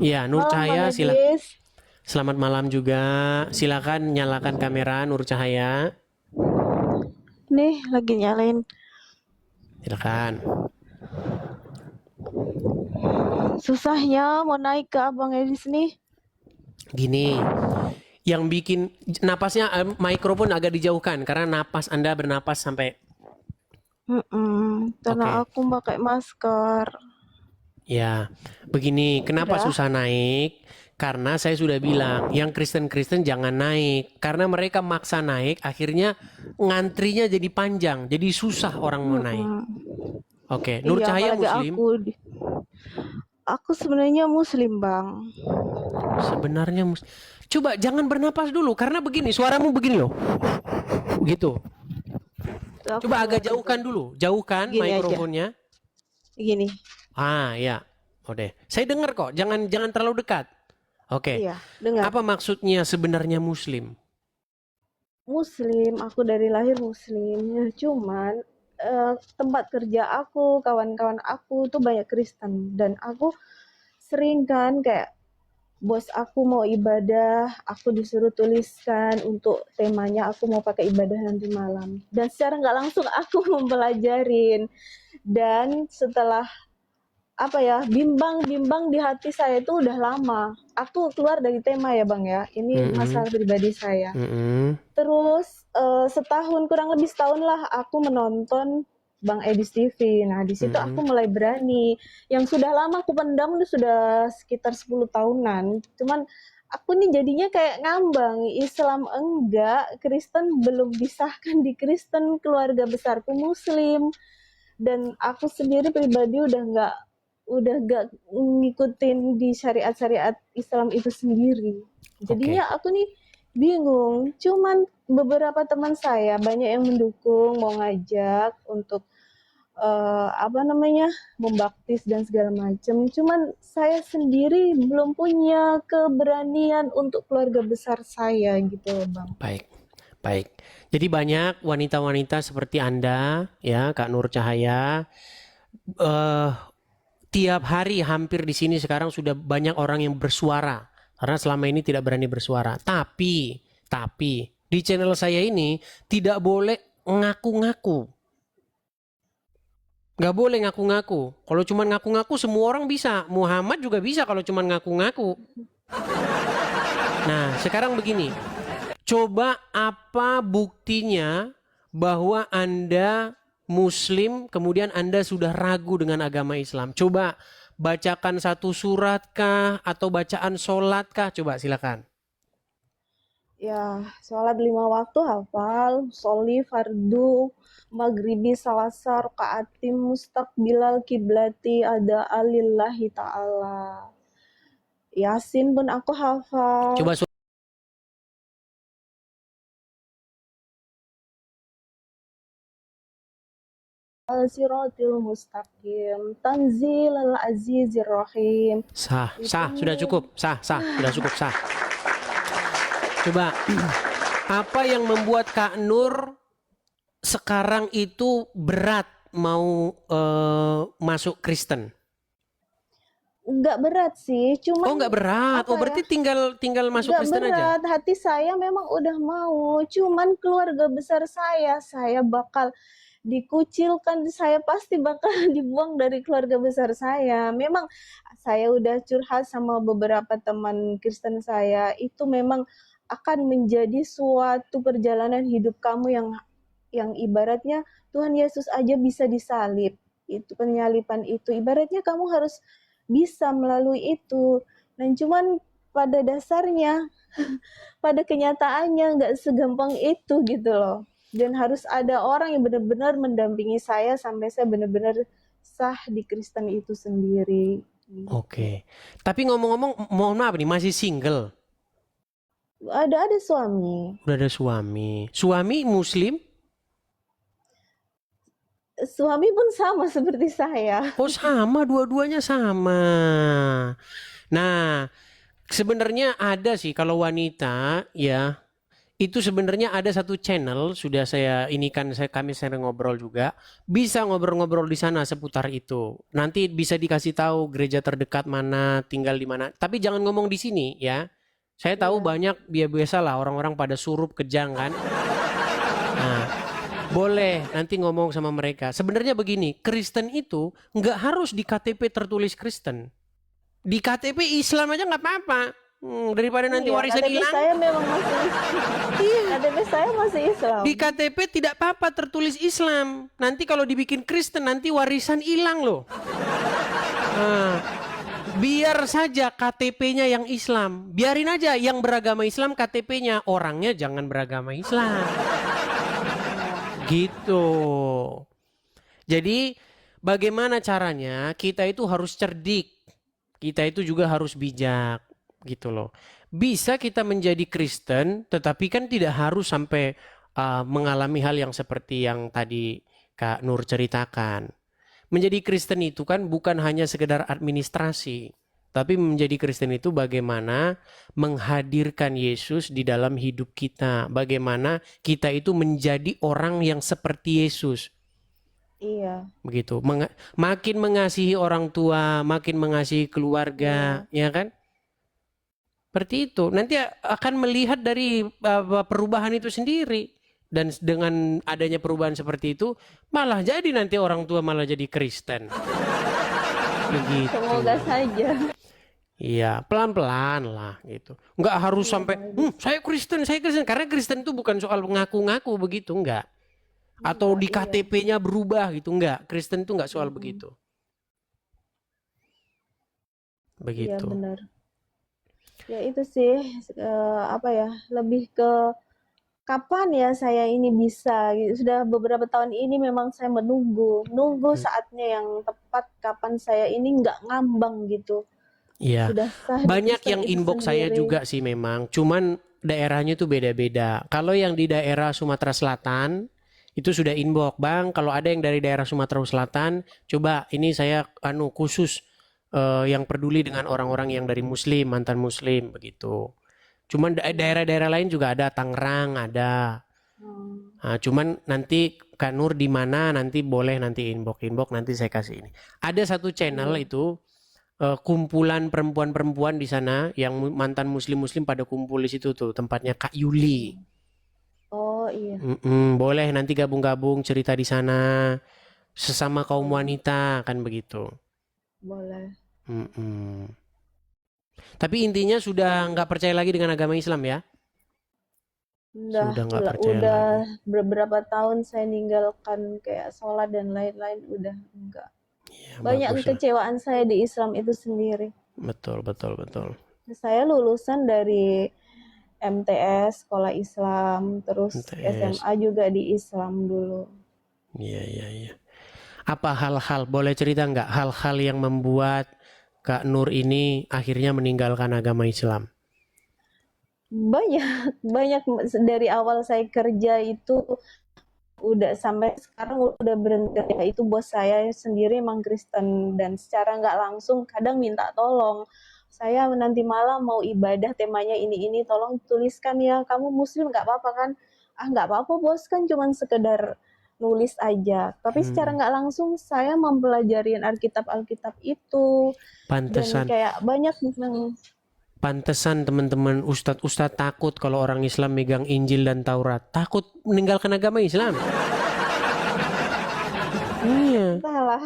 Iya, Nur Malam Bang Cahaya, Edis. selamat malam juga. Silakan nyalakan kamera Nur Cahaya. Nih lagi nyalain. Silakan. Susahnya mau naik ke Abang Edis nih. Gini, yang bikin napasnya mikrofon agak dijauhkan karena napas Anda bernapas sampai Karena oke. aku pakai masker. Ya, begini, kenapa Udah. susah naik? Karena saya sudah bilang, yang Kristen-Kristen jangan naik. Karena mereka maksa naik, akhirnya ngantrinya jadi panjang. Jadi susah orang mau naik. Mm-mm. Oke, Nur Iya, Cahaya apalagi Muslim. aku. Aku sebenarnya Muslim Bang. Sebenarnya coba jangan bernapas dulu karena begini suaramu begini loh. Gitu. Tuh aku Coba agak coba jauhkan dulu, jauhkan gini aja. mikrofonnya. Gini. Ah, ya. Oke. Saya dengar kok, jangan jangan terlalu dekat. Oke. Iya, dengar. Apa maksudnya sebenarnya muslim? Muslim, aku dari lahir Muslim. Ya, cuman tempat kerja aku, kawan-kawan aku tuh banyak Kristen dan aku sering kan kayak bos aku mau ibadah, aku disuruh tuliskan untuk temanya aku mau pakai ibadah nanti malam. Dan secara nggak langsung aku mempelajarin. Dan setelah apa ya, bimbang-bimbang di hati saya itu udah lama. Aku keluar dari tema ya Bang ya. Ini Mm-mm, masalah pribadi saya. mm-mm, Terus setahun kurang lebih setahun lah aku menonton Bang Edis TV. Nah di situ aku mm-mm. mulai berani. Yang sudah lama aku pendam itu sudah sekitar 10 tahunan. Cuman aku nih jadinya kayak ngambang. Islam enggak, Kristen belum disahkan di Kristen, keluarga besarku Muslim. Dan aku sendiri pribadi udah nggak ngikutin di syariat-syariat Islam itu sendiri. Oke. Jadinya aku nih bingung. Cuman beberapa teman saya banyak yang mendukung, mau ngajak untuk apa namanya membaptis dan segala macam. Cuman saya sendiri belum punya keberanian untuk keluarga besar saya gitu loh bang. Baik. Baik. Jadi banyak wanita-wanita seperti Anda, ya, Kak Nur Cahaya, eh tiap hari hampir di sini sekarang sudah banyak orang yang bersuara karena selama ini tidak berani bersuara. Tapi di channel saya ini tidak boleh ngaku-ngaku. Nggak boleh ngaku-ngaku. Kalau cuma ngaku-ngaku semua orang bisa. Muhammad juga bisa kalau cuma ngaku-ngaku. Nah, sekarang begini. Coba apa buktinya bahwa Anda Muslim, kemudian Anda sudah ragu dengan agama Islam? Coba bacakan satu surat kah atau bacaan sholat kah? Coba silakan. Ya, sholat 5 waktu hafal, soli fardu, maghribi salasa rakaatim mustaqbilal kiblati ada alillahi ta'ala. Yasin pun aku hafal. Coba Al-siratil mustaqim, tanzil al-azizir rahim. sah, Itu sah, sudah nih. cukup, sah, sah, sudah cukup, sah. Coba apa yang membuat Kak Nur sekarang itu berat mau masuk Kristen? Nggak berat sih, Oh cuman nggak berat. Oh apa ya? berarti tinggal tinggal masuk Nggak Kristen aja. berat, hati saya memang udah mau. Cuman keluarga besar saya bakal dikucilkan, saya pasti bakal dibuang dari keluarga besar saya. Memang saya udah curhat sama beberapa teman Kristen saya, itu memang akan menjadi suatu perjalanan hidup kamu yang ibaratnya Tuhan Yesus aja bisa disalib. Itu penyalipan itu ibaratnya kamu harus bisa melalui itu. Dan cuman pada dasarnya, pada kenyataannya nggak segampang itu gitu loh. Dan harus ada orang yang benar-benar mendampingi saya sampai saya benar-benar sah di Kristen itu sendiri. Gitu. Oke. Tapi ngomong-ngomong, mohon maaf nih, masih single. Ada suami. Udah ada suami. Suami Muslim? Suami pun sama seperti saya. Oh sama, dua-duanya sama. Nah, sebenarnya ada sih kalau wanita ya Itu sebenarnya ada satu channel sudah saya ini kan kami sering ngobrol juga, bisa ngobrol-ngobrol di sana seputar itu. Nanti bisa dikasih tahu gereja terdekat mana, tinggal di mana. Tapi jangan ngomong di sini ya. Saya tahu Iya. banyak biasa lah orang-orang pada surup kejang kan. Nah, boleh nanti ngomong sama mereka. Sebenarnya begini, Kristen itu nggak harus di KTP tertulis Kristen. Di KTP Islam aja nggak apa-apa. Daripada nanti Iya, warisan KTP hilang. saya memang masih KTP saya masih Islam. Di KTP tidak apa-apa tertulis Islam. Nanti kalau dibikin Kristen nanti warisan hilang loh. Nah, biar saja KTP-nya yang Islam. Biarin aja yang beragama Islam KTP-nya. Orangnya jangan beragama Islam. Gitu. Jadi bagaimana caranya? Kita itu harus cerdik. Kita itu juga harus bijak. Gitu loh. Bisa kita menjadi Kristen, tetapi kan tidak harus sampai mengalami hal yang seperti yang tadi Kak Nur ceritakan. Menjadi Kristen itu kan bukan hanya sekedar administrasi, tapi menjadi Kristen itu bagaimana menghadirkan Yesus di dalam hidup kita. Bagaimana kita itu menjadi orang yang seperti Yesus. Iya. Begitu. Makin mengasihi orang tua, makin mengasihi keluarga, ya kan? Seperti itu. Nanti akan melihat dari perubahan itu sendiri. Dan dengan adanya perubahan seperti itu, malah jadi nanti orang tua malah jadi Kristen. Begitu. Semoga saja. Iya, pelan-pelan lah gitu. Nggak harus sampai, saya Kristen. Karena Kristen itu bukan soal ngaku-ngaku begitu, enggak. Atau di KTP-nya berubah gitu, enggak. Kristen itu nggak soal begitu. Begitu. Iya benar. Ya itu sih lebih ke kapan ya saya ini bisa gitu. Sudah beberapa tahun ini memang saya menunggu saatnya yang tepat kapan saya ini nggak ngambang gitu. Iya. Sudah sah Banyak Kristen yang itu inbox saya sendiri. juga sih memang. Cuman daerahnya itu beda-beda. Kalau yang di daerah Sumatera Selatan itu sudah inbox, Bang. Kalau ada yang dari daerah Sumatera Selatan, coba ini saya khusus yang peduli dengan orang-orang yang dari Muslim, mantan Muslim begitu. Cuman daerah-daerah lain juga ada, Tangerang ada. Nah, cuman nanti Kak Nur di mana nanti boleh nanti inbox nanti saya kasih ini. Ada satu channel itu kumpulan perempuan-perempuan di sana yang mantan Muslim-Muslim pada kumpul di situ tuh tempatnya Kak Yuli. Oh iya. Boleh nanti gabung-gabung cerita di sana sesama kaum wanita kan begitu. Boleh. Tapi intinya sudah nggak percaya lagi dengan agama Islam ya? Sudah nggak percaya lagi. Beberapa tahun saya ninggalkan kayak sholat dan lain-lain udah enggak. Ya, Banyak bagus lah. kekecewaan saya di Islam itu sendiri. Betul. Saya lulusan dari MTS, Sekolah Islam, terus MTS. SMA juga di Islam dulu. Iya. Apa hal-hal, boleh cerita nggak hal-hal yang membuat Kak Nur ini akhirnya meninggalkan agama Islam? Banyak dari awal saya kerja itu udah sampai sekarang udah berhenti. Itu bos saya sendiri emang Kristen dan secara nggak langsung kadang minta tolong. Saya nanti malam mau ibadah temanya ini tolong tuliskan ya, kamu Muslim nggak apa-apa kan? Nggak apa-apa bos, kan cuman sekedar nulis aja. Tapi secara nggak langsung saya mempelajari Alkitab itu. Pantesan. Dan kayak banyak Pantesan teman-teman ustadz takut kalau orang Islam megang Injil dan Taurat. Takut meninggalkan agama Islam. Iya. salah.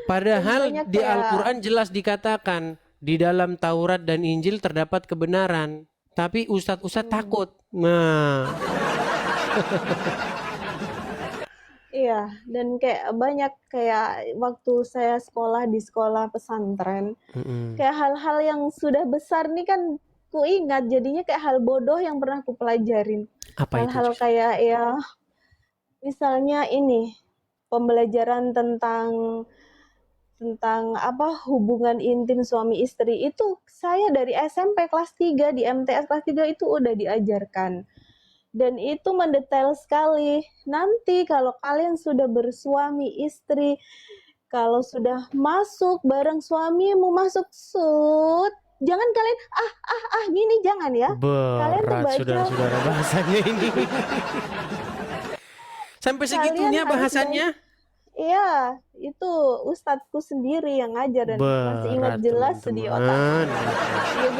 Padahal Banyak di Al-Quran jelas dikatakan di dalam Taurat dan Injil terdapat kebenaran. Tapi ustadz takut. Nah. Iya, dan kayak banyak kayak waktu saya sekolah di sekolah pesantren, kayak hal-hal yang sudah besar nih kan ku ingat, jadinya kayak hal bodoh yang pernah ku pelajarin. Apa Hal-hal itu? kayak ya misalnya ini pembelajaran tentang hubungan intim suami istri itu saya dari SMP kelas 3 di MTS kelas 3 itu udah diajarkan. Dan itu mendetail sekali. Nanti kalau kalian sudah bersuami istri, kalau sudah masuk bareng suamimu masuk Jangan kalian gini, jangan ya. Kalian tuh Berat baca, saudara-saudara bahasanya ini. Sampai kalian segitunya harus baca. bahasannya. Iya, itu ustadzku sendiri yang ngajar dan masih ingat Berat jelas di otak. teman-teman. Dia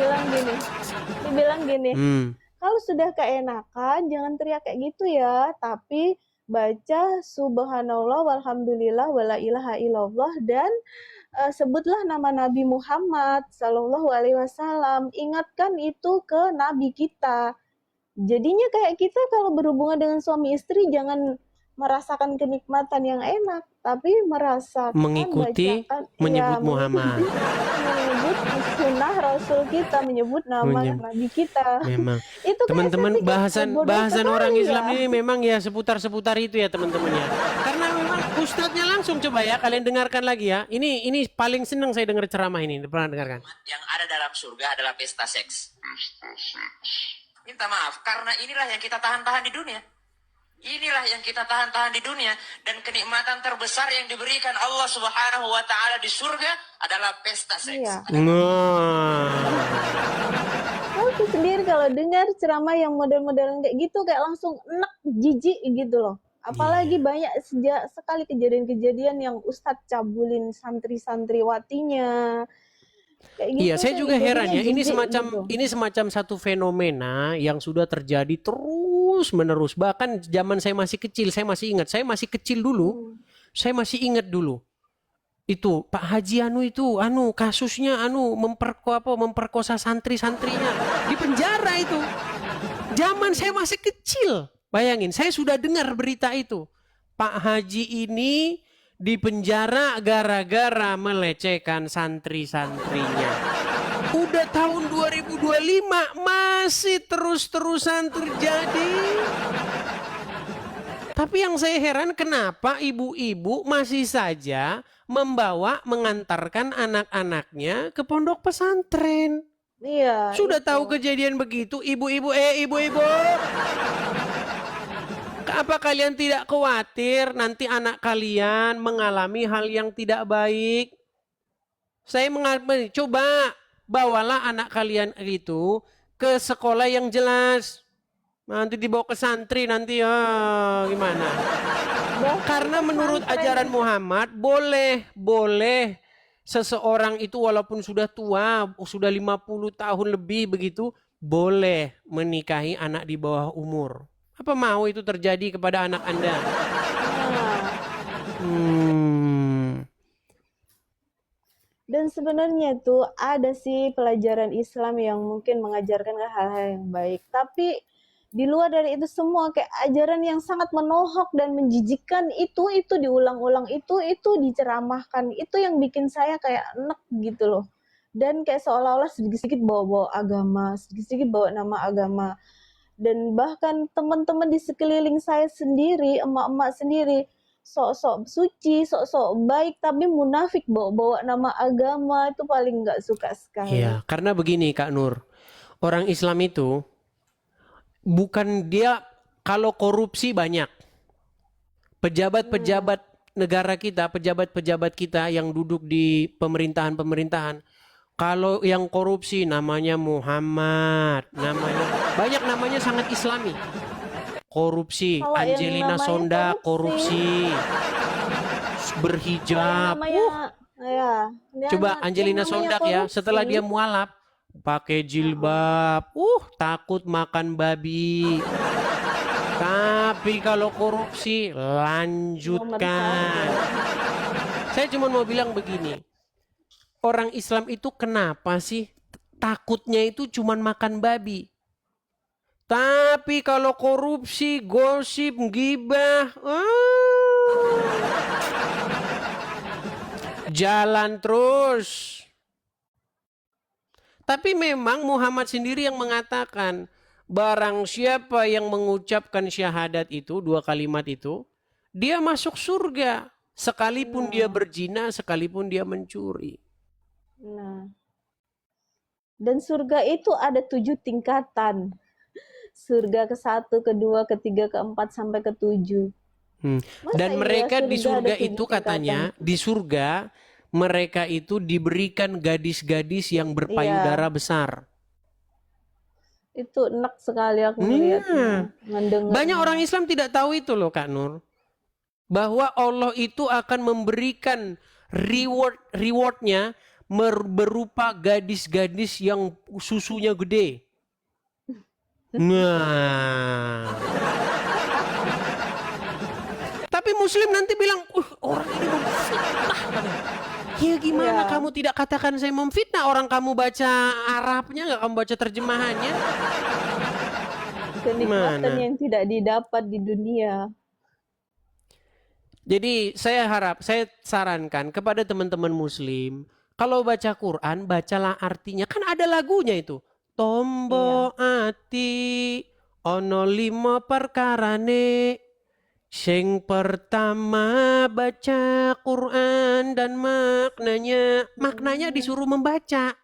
bilang gini, Hmm. kalau sudah keenakan jangan teriak kayak gitu ya, tapi baca subhanallah walhamdulillah wala ilaha illallah dan sebutlah nama Nabi Muhammad Sallallahu Alaihi Wasallam. Ingatkan itu ke Nabi kita. Jadinya kayak kita kalau berhubungan dengan suami istri jangan merasakan kenikmatan yang enak, tapi merasakan Mengikuti bacakan, menyebut Muhammad. menyebut sunnah Rasul kita, menyebut nama Nabi kita. Memang. Itu kayak Teman-teman saya pikir, bodoh bahasan sekali orang ya. Islam ini memang ya seputar-seputar itu ya teman-teman ya. Karena memang ustadznya langsung coba ya kalian dengarkan lagi ya. Ini paling senang saya dengar ceramah ini. Pernah dengarkan? Yang ada dalam surga adalah pesta seks. Minta maaf, karena inilah yang kita tahan-tahan di dunia. Inilah yang kita tahan-tahan di dunia. Dan kenikmatan terbesar yang diberikan Allah Subhanahu wa Ta'ala di surga adalah pesta seks. Iya. Wah. Aku sendiri kalau dengar ceramah yang model-modelan kayak gitu kayak langsung enak, jijik gitu loh. Apalagi banyak sekali kejadian-kejadian yang ustadz cabulin santri-santriwatinya. Kayak gitu, Iya, saya kayak juga heran ya. jadinya Ini jijik semacam gitu. satu fenomena yang sudah terjadi terus menerus. Bahkan zaman saya masih kecil, saya masih ingat. Saya masih kecil dulu. Saya masih ingat dulu. Itu Pak Haji itu kasusnya memperkosa santri-santrinya di penjara itu. Zaman saya masih kecil. Bayangin, saya sudah dengar berita itu. Pak Haji ini di penjara gara-gara melecehkan santri-santrinya. Udah tahun 2025 masih terus-terusan terjadi. Tapi yang saya heran kenapa ibu-ibu masih saja mengantarkan anak-anaknya ke pondok pesantren. Iya. Sudah itu. tahu kejadian begitu, ibu-ibu. Apa kalian tidak khawatir nanti anak kalian mengalami hal yang tidak baik? Saya mengatakan, coba bawalah anak kalian itu ke sekolah yang jelas. Nanti dibawa ke santri nanti gimana? Karena menurut ajaran Muhammad boleh seseorang itu walaupun sudah tua, sudah 50 tahun lebih begitu, boleh menikahi anak di bawah umur. Apa mau itu terjadi kepada anak Anda? Dan sebenarnya tuh ada sih pelajaran Islam yang mungkin mengajarkan hal-hal yang baik. Tapi di luar dari itu semua kayak ajaran yang sangat menohok dan menjijikkan itu diulang-ulang itu diceramahkan. Itu yang bikin saya kayak enek gitu loh. Dan kayak seolah-olah sedikit-sedikit bawa-bawa agama, sedikit-sedikit bawa nama agama. Dan bahkan teman-teman di sekeliling saya sendiri, emak-emak sendiri, sok-sok suci, sok-sok baik, tapi munafik bawa-bawa nama agama, itu paling nggak suka sekali. Iya, karena begini Kak Nur, orang Islam itu bukan dia kalau korupsi banyak. Pejabat-pejabat negara kita, pejabat-pejabat kita yang duduk di pemerintahan-pemerintahan, kalau yang korupsi namanya Muhammad, namanya sangat Islami. Korupsi, Kalau yang Angelina namanya Sonda korupsi, berhijab. Coba Angelina Sondak ya, setelah dia mualaf pakai jilbab, takut makan babi. Tapi kalau korupsi lanjutkan. Saya cuma mau bilang begini. Orang Islam itu kenapa sih takutnya itu cuma makan babi? Tapi kalau korupsi, gosip, gibah, jalan terus. Tapi memang Muhammad sendiri yang mengatakan, barang siapa yang mengucapkan syahadat itu, 2 kalimat itu, dia masuk surga. Sekalipun dia berzina, sekalipun dia mencuri. Nah, dan surga itu ada 7 tingkatan. Surga ke-1, ke-2, ke-3, ke-4 sampai ke-7. Dan mereka di surga itu katanya, di surga mereka itu diberikan gadis-gadis yang berpayudara besar. Itu enak sekali aku Iya. melihatnya, mendengarnya. Banyak orang Islam tidak tahu itu loh Kak Nur. Bahwa Allah itu akan memberikan rewardnya berupa gadis-gadis yang susunya gede. Nah. Tapi Muslim nanti bilang, orang ini memfitnah. Ya gimana kamu tidak katakan saya memfitnah? Orang kamu baca Arabnya, nggak kamu baca terjemahannya? Kenikmatan yang tidak didapat di dunia. Jadi saya sarankan kepada teman-teman Muslim, kalau baca Quran, bacalah artinya. Kan ada lagunya itu. Tombo ati ono limo perkarane. Sing pertama baca Quran dan maknanya disuruh membaca.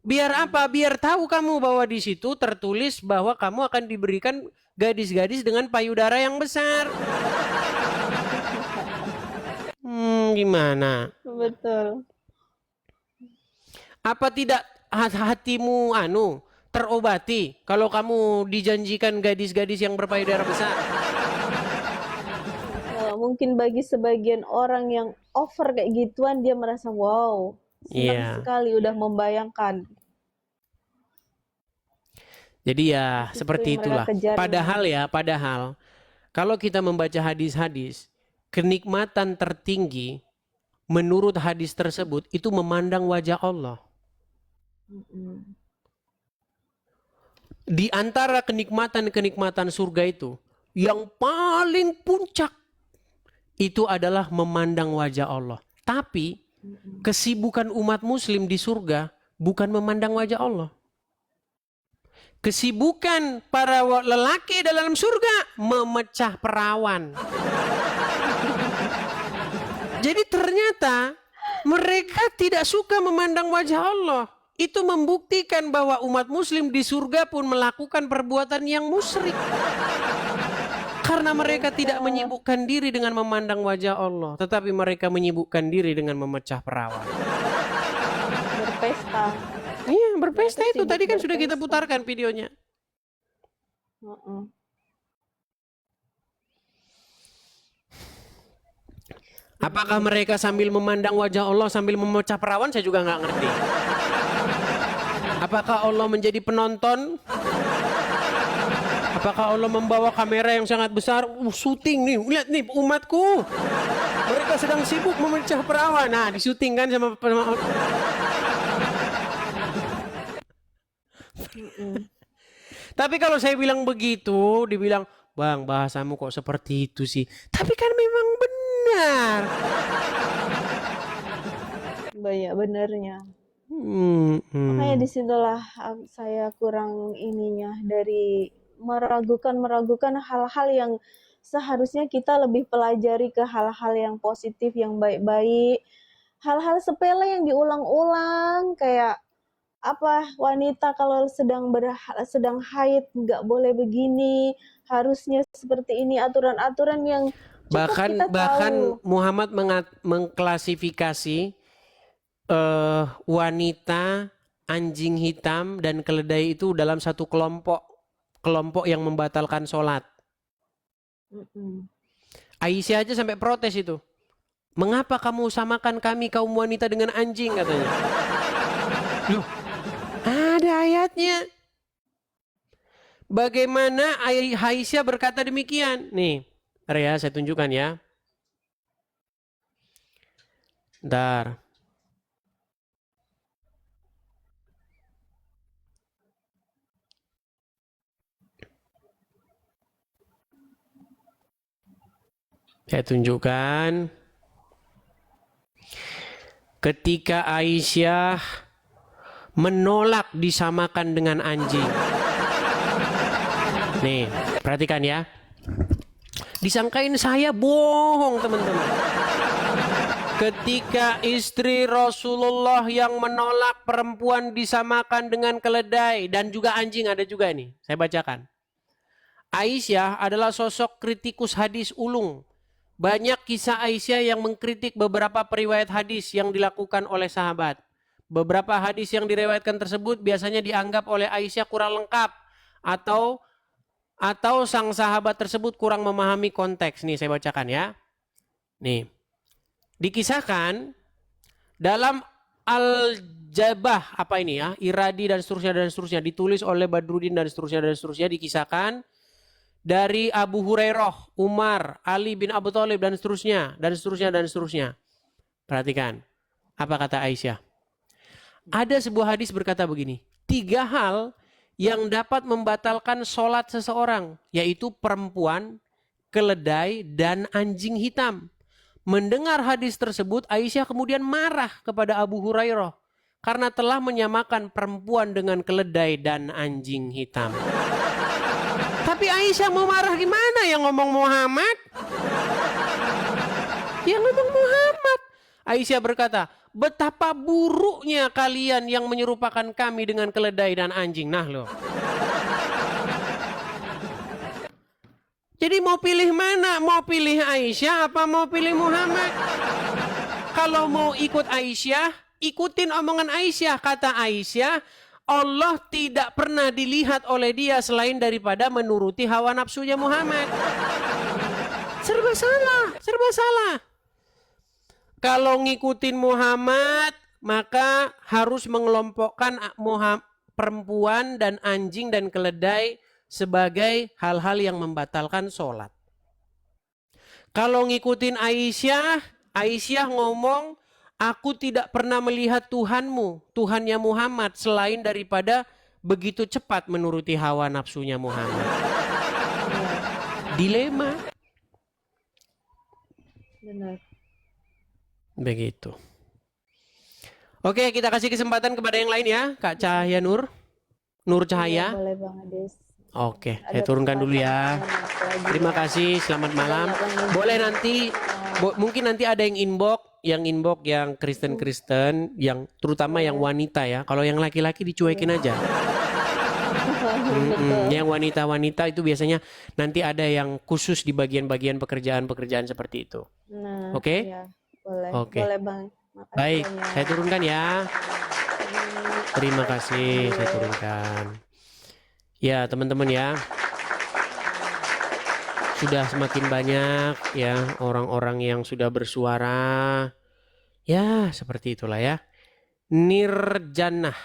Biar apa? Biar tahu kamu bahwa di situ tertulis bahwa kamu akan diberikan gadis-gadis dengan payudara yang besar. Gimana? Betul. Apa tidak hatimu terobati kalau kamu dijanjikan gadis-gadis yang berpayudara besar? Mungkin bagi sebagian orang yang over kayak gituan, dia merasa wow, senang sekali udah membayangkan. Jadi ya seperti itulah. Padahal kalau kita membaca hadis-hadis, kenikmatan tertinggi menurut hadis tersebut itu memandang wajah Allah. Di antara kenikmatan-kenikmatan surga itu, yang paling puncak itu adalah memandang wajah Allah. Tapi kesibukan umat muslim di surga bukan memandang wajah Allah. Kesibukan para lelaki dalam surga memecah perawan. Jadi ternyata mereka tidak suka memandang wajah Allah. Itu membuktikan bahwa umat muslim di surga pun melakukan perbuatan yang musyrik. Karena mereka tidak menyibukkan diri dengan memandang wajah Allah, tetapi mereka menyibukkan diri dengan memecah perawan. Berpesta. Iya, berpesta itu. Tadi kan sudah kita putarkan videonya. Apakah mereka sambil memandang wajah Allah sambil memecah perawan? Saya juga nggak ngerti. Apakah Allah menjadi penonton? Apakah Allah membawa kamera yang sangat besar? Syuting nih, lihat nih umatku. Mereka sedang sibuk memecah perawan. Nah, disyuting kan sama Tapi kalau saya bilang begitu, dibilang, "Bang, bahasamu kok seperti itu sih?" Tapi kan memang benar. Banyak benernya. Makanya disitulah saya kurang ininya, dari meragukan hal-hal yang seharusnya kita lebih pelajari ke hal-hal yang positif, yang baik-baik. Hal-hal sepele yang diulang-ulang, kayak wanita kalau sedang haid nggak boleh begini, harusnya seperti ini, aturan-aturan yang bahkan Muhammad mengklasifikasi wanita, anjing hitam dan keledai itu dalam satu kelompok yang membatalkan sholat. Aisyah aja sampai protes itu. Mengapa kamu samakan kami kaum wanita dengan anjing, katanya. Loh, ada ayatnya. Bagaimana Aisyah berkata demikian? Nih, ya, saya tunjukkan ya. Bentar. Saya tunjukkan. Ketika Aisyah menolak disamakan dengan anjing. Nih, perhatikan ya. Disangkain saya bohong, teman-teman. Ketika istri Rasulullah yang menolak perempuan disamakan dengan keledai dan juga anjing, ada juga nih. Saya bacakan. Aisyah adalah sosok kritikus hadis ulung. banyak kisah Aisyah yang mengkritik beberapa periwayat hadis yang dilakukan oleh sahabat. Beberapa hadis yang diriwayatkan tersebut biasanya dianggap oleh Aisyah kurang lengkap atau sang sahabat tersebut kurang memahami konteks. Nih saya bacakan ya. Nih. Dikisahkan dalam Al-Jabah apa ini ya? Iradi dan seterusnya ditulis oleh Badruddin dan seterusnya dikisahkan dari Abu Hurairah, Umar, Ali bin Abu Thalib dan seterusnya. Perhatikan apa kata Aisyah. Ada sebuah hadis berkata begini, 3 hal yang dapat membatalkan sholat seseorang, yaitu perempuan, keledai, dan anjing hitam. Mendengar hadis tersebut, Aisyah kemudian marah kepada Abu Hurairah karena telah menyamakan perempuan dengan keledai dan anjing hitam. Tapi Aisyah mau marah gimana? Yang ngomong Muhammad? Yang ngomong Muhammad. Aisyah berkata, betapa buruknya kalian yang menyerupakan kami dengan keledai dan anjing. Nah loh. Jadi mau pilih mana? Mau pilih Aisyah apa mau pilih Muhammad? Kalau mau ikut Aisyah, ikutin omongan Aisyah. Kata Aisyah, Allah tidak pernah dilihat oleh dia selain daripada menuruti hawa nafsunya Muhammad. Serba salah. Kalau ngikutin Muhammad, maka harus mengelompokkan perempuan dan anjing dan keledai sebagai hal-hal yang membatalkan sholat. Kalau ngikutin Aisyah ngomong, aku tidak pernah melihat Tuhanmu, Tuhannya Muhammad, selain daripada begitu cepat menuruti hawa nafsunya Muhammad. Dilema. Benar. Begitu. Oke, kita kasih kesempatan kepada yang lain ya, Kak Cahaya Nur Cahaya. Boleh Bang Ades. Oke, saya turunkan dulu ya. Terima kasih, selamat malam. Boleh nanti, mungkin nanti ada yang inbox yang Kristen, yang terutama yang wanita ya. Kalau yang laki-laki dicuekin aja. Yang wanita-wanita itu biasanya nanti ada yang khusus di bagian-bagian pekerjaan seperti itu. Nah, Oke? ya, boleh. Oke. Boleh Bang. Makasih Baik, banyak. saya turunkan ya. Terima kasih, saya turunkan. Ya, teman-teman ya. Sudah semakin banyak ya orang-orang yang sudah bersuara. Ya, seperti itulah ya. Nirjannah.